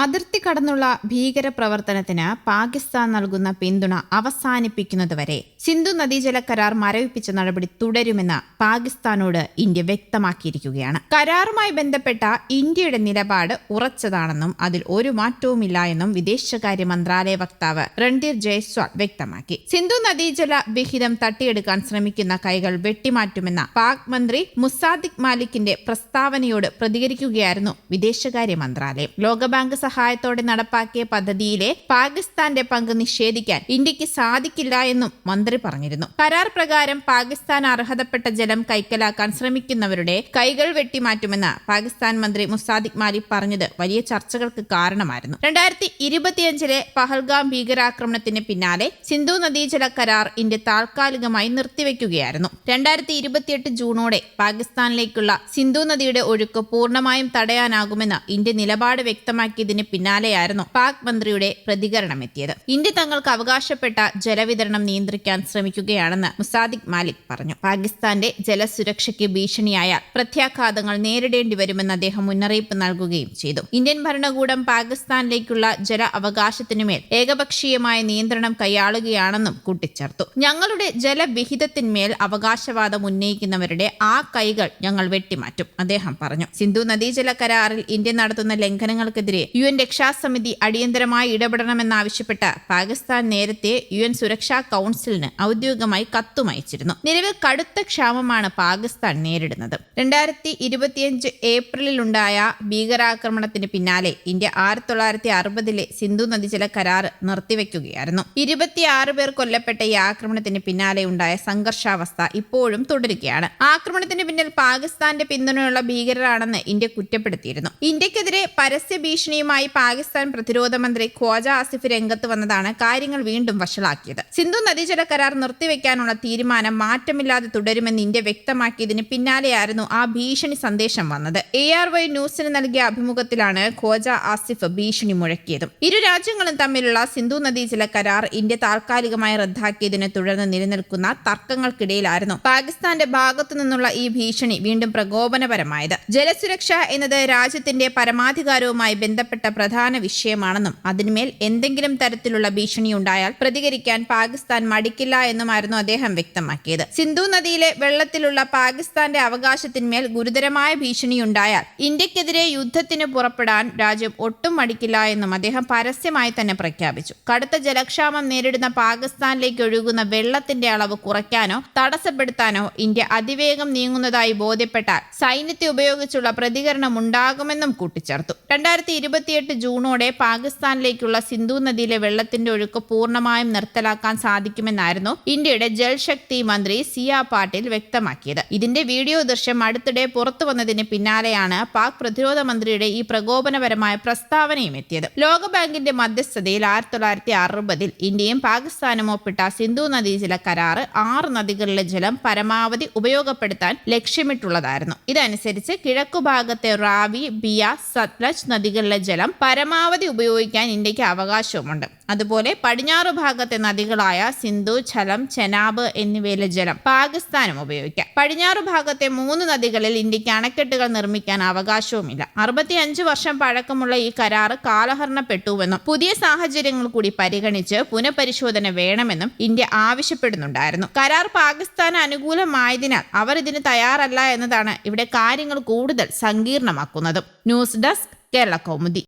അതിർത്തി കടന്നുള്ള ഭീകരപ്രവർത്തനത്തിന് പാകിസ്ഥാൻ നൽകുന്ന പിന്തുണ അവസാനിപ്പിക്കുന്നതുവരെ സിന്ധു നദീജല കരാർ മരവിപ്പിച്ച നടപടി തുടരുമെന്ന് പാകിസ്ഥാനോട് ഇന്ത്യ വ്യക്തമാക്കിയിരിക്കുകയാണ്. കരാറുമായി ബന്ധപ്പെട്ട ഇന്ത്യയുടെ നിലപാട് ഉറച്ചതാണെന്നും അതിൽ ഒരു മാറ്റവുമില്ല എന്നും വിദേശകാര്യ മന്ത്രാലയ വക്താവ് രൺധീർ ജയ്സ്വാൾ വ്യക്തമാക്കി. സിന്ധു നദീജല വിഹിതം തട്ടിയെടുക്കാൻ ശ്രമിക്കുന്ന കൈകൾ വെട്ടിമാറ്റുമെന്ന പാക് മന്ത്രി മുസാദിഖ് മാലിക്കിന്റെ പ്രസ്താവനയോട് പ്രതികരിക്കുകയായിരുന്നു വിദേശകാര്യ മന്ത്രാലയം. ലോകബാങ്ക് സഹായത്തോടെ നടപ്പാക്കിയ പദ്ധതിയിലെ പാകിസ്ഥാന്റെ പങ്ക് നിഷേധിക്കാൻ ഇന്ത്യക്ക് സാധിക്കില്ല എന്നും മന്ത്രി പറഞ്ഞിരുന്നു. കരാർ പ്രകാരം പാകിസ്ഥാൻ അർഹതപ്പെട്ട ജലം കൈക്കലാക്കാൻ ശ്രമിക്കുന്നവരുടെ കൈകൾ വെട്ടിമാറ്റുമെന്ന് പാകിസ്ഥാൻ മന്ത്രി മുസാദിഖ് മാലിക് പറഞ്ഞത് വലിയ ചർച്ചകൾക്ക് കാരണമായിരുന്നു. 2025 പഹൽഗാം ഭീകരാക്രമണത്തിന് പിന്നാലെ സിന്ധു നദീജല കരാർ ഇന്ത്യ താൽക്കാലികമായി നിർത്തിവെക്കുകയായിരുന്നു. 2028 ജൂണോടെ പാകിസ്ഥാനിലേക്കുള്ള സിന്ധു നദിയുടെ ഒഴുക്ക് പൂർണ്ണമായും തടയാനാകുമെന്ന് ഇന്ത്യ നിലപാട് വ്യക്തമാക്കിയതിന് പിന്നാലെയായിരുന്നു പാക് മന്ത്രിയുടെ പ്രതികരണം എത്തിയത്. ഇന്ത്യ തങ്ങൾക്ക് അവകാശപ്പെട്ട ജലവിതരണം നിയന്ത്രിക്കാൻ ശ്രമിക്കുകയാണെന്ന് മുസാദിഖ് മാലിക് പറഞ്ഞു. പാകിസ്ഥാന്റെ ജലസുരക്ഷയ്ക്ക് ഭീഷണിയായ പ്രത്യാഘാതങ്ങൾ നേരിടേണ്ടി വരുമെന്ന് അദ്ദേഹം മുന്നറിയിപ്പ് നൽകുകയും ചെയ്തു. ഇന്ത്യൻ ഭരണകൂടം പാകിസ്ഥാനിലേക്കുള്ള ജല അവകാശത്തിനുമേൽ ഏകപക്ഷീയമായ നിയന്ത്രണം കൈയാളുകയാണെന്നും കൂട്ടിച്ചേർത്തു. ഞങ്ങളുടെ ജലവിഹിതത്തിന്മേൽ അവകാശവാദം ഉന്നയിക്കുന്നവരുടെ ആ കൈകൾ ഞങ്ങൾ വെട്ടിമാറ്റും, അദ്ദേഹം പറഞ്ഞു. സിന്ധു നദീജല കരാറിൽ ഇന്ത്യ നടത്തുന്ന ലംഘനങ്ങൾക്കെതിരെ UN രക്ഷാസമിതി അടിയന്തരമായി ഇടപെടണമെന്നാവശ്യപ്പെട്ട് പാകിസ്ഥാൻ നേരത്തെ UN സുരക്ഷാ കൗൺസിലിന് ഔദ്യോഗികമായി കത്തുമയച്ചിരുന്നു. നിലവിൽ കടുത്ത ക്ഷാമമാണ് പാകിസ്ഥാൻ നേരിടുന്നത്. 2025 ഏപ്രിലിലുണ്ടായ ഭീകരാക്രമണത്തിന് പിന്നാലെ ഇന്ത്യ 1960 സിന്ധു നദീജല കരാർ നിർത്തിവെക്കുകയായിരുന്നു. 26 പേർ കൊല്ലപ്പെട്ട ഈ ആക്രമണത്തിന് പിന്നാലെ ഉണ്ടായ സംഘർഷാവസ്ഥ ഇപ്പോഴും തുടരുകയാണ്. ആക്രമണത്തിന് പിന്നിൽ പാകിസ്ഥാന്റെ പിന്തുണയുള്ള ഭീകരരാണെന്ന് ഇന്ത്യ കുറ്റപ്പെടുത്തിയിരുന്നു. ഇന്ത്യക്കെതിരെ പരസ്യ ഭീഷണിയുമായി പാകിസ്ഥാൻ പ്രതിരോധ മന്ത്രി ഖ്വാജ ആസിഫ് രംഗത്ത് വന്നതാണ് കാര്യങ്ങൾ വീണ്ടും വഷളാക്കിയത്. സിന്ധു നദീജല കരാർ നിർത്തിവെക്കാനുള്ള തീരുമാനം മാറ്റമില്ലാതെ തുടരുമെന്ന് ഇന്ത്യ വ്യക്തമാക്കിയതിന് പിന്നാലെയായിരുന്നു ആ ഭീഷണി സന്ദേശം വന്നത്. ARY ന്യൂസിന് നൽകിയ അഭിമുഖത്തിലാണ് ഖ്വാജ ആസിഫ് ഭീഷണി മുഴക്കിയതും. ഇരു രാജ്യങ്ങളും തമ്മിലുള്ള സിന്ധു നദീജല കരാർ ഇന്ത്യ താൽക്കാലികമായി റദ്ദാക്കിയതിനെ തുടർന്ന് നിലനിൽക്കുന്ന തർക്കങ്ങൾക്കിടയിലായിരുന്നു പാകിസ്ഥാന്റെ ഭാഗത്തു നിന്നുള്ള ഈ ഭീഷണി വീണ്ടും പ്രകോപനപരമായത്. ജലസുരക്ഷ എന്നത് രാജ്യത്തിന്റെ പരമാധികാരവുമായി ബന്ധപ്പെട്ട പ്രധാന വിഷയമാണെന്നും അതിന്മേൽ എന്തെങ്കിലും തരത്തിലുള്ള ഭീഷണിയുണ്ടായാൽ പ്രതികരിക്കാൻ പാകിസ്ഥാൻ മടിക്കില്ല എന്നുമായിരുന്നു അദ്ദേഹം വ്യക്തമാക്കിയത്. സിന്ധു നദിയിലെ വെള്ളത്തിലുള്ള പാകിസ്ഥാന്റെ അവകാശത്തിന്മേൽ ഗുരുതരമായ ഭീഷണിയുണ്ടായാൽ ഇന്ത്യക്കെതിരെ യുദ്ധത്തിന് പുറപ്പെടാൻ രാജ്യം ഒട്ടും മടിക്കില്ല എന്നും അദ്ദേഹം പരസ്യമായി തന്നെ പ്രഖ്യാപിച്ചു. കടുത്ത ജലക്ഷാമം നേരിടുന്ന പാകിസ്ഥാനിലേക്ക് ഒഴുകുന്ന വെള്ളത്തിന്റെ അളവ് കുറയ്ക്കാനോ തടസ്സപ്പെടുത്താനോ ഇന്ത്യ അതിവേഗം നീങ്ങുന്നതായി ബോധ്യപ്പെട്ടാൽ സൈന്യത്തെ ഉപയോഗിച്ചുള്ള പ്രതികരണം ഉണ്ടാകുമെന്നും കൂട്ടിച്ചേർത്തു. 2028 ജൂണോടെ പാകിസ്ഥാനിലേക്കുള്ള സിന്ധു നദിയിലെ വെള്ളത്തിന്റെ ഒഴുക്ക് പൂർണ്ണമായും നിർത്തലാക്കാൻ സാധിക്കുമെന്നായിരുന്നു ഇന്ത്യയുടെ ജൽശക്തി മന്ത്രി സിയ പാട്ടീൽ വ്യക്തമാക്കിയത്. ഇതിന്റെ വീഡിയോ ദൃശ്യം അടുത്തിടെ പുറത്തു വന്നതിന് പിന്നാലെയാണ് പാക് പ്രതിരോധ മന്ത്രിയുടെ ഈ പ്രകോപനപരമായ പ്രസ്താവനയും എത്തിയത്. ലോകബാങ്കിന്റെ മധ്യസ്ഥതയിൽ 1960 ഇന്ത്യയും പാകിസ്ഥാനും ഒപ്പിട്ട സിന്ധു നദീജല കരാർ 6 നദികളിലെ ജലം പരമാവധി ഉപയോഗപ്പെടുത്താൻ ലക്ഷ്യമിട്ടുള്ളതായിരുന്നു. ഇതനുസരിച്ച് കിഴക്കുഭാഗത്തെ റാവി, ബിയാസ്, സത്ലജ് നദികളിലെ ജലം പരമാവധി ഉപയോഗിക്കാൻ ഇന്ത്യക്ക് അവകാശവുമുണ്ട്. അതുപോലെ പടിഞ്ഞാറ് ഭാഗത്തെ നദികളായ സിന്ധു, ഝലം, ചെനാബ് എന്നിവയിലെ ജലം പാകിസ്ഥാനും ഉപയോഗിക്കാം. പടിഞ്ഞാറ് ഭാഗത്തെ 3 നദികളിൽ ഇന്ത്യക്ക് അണക്കെട്ടുകൾ നിർമ്മിക്കാൻ അവകാശവുമില്ല. 65 വർഷം പഴക്കമുള്ള ഈ കരാർ കാലഹരണപ്പെട്ടുവെന്നും പുതിയ സാഹചര്യങ്ങൾ കൂടി പരിഗണിച്ച് പുനഃപരിശോധന വേണമെന്നും ഇന്ത്യ ആവശ്യപ്പെടുന്നുണ്ടായിരുന്നു. കരാർ പാകിസ്ഥാന് അനുകൂലമായതിനാൽ അവർ ഇതിന് തയ്യാറല്ല എന്നതാണ് ഇവിടെ കാര്യങ്ങൾ കൂടുതൽ സങ്കീർണമാക്കുന്നത്. News desk Kerala Kaumudi.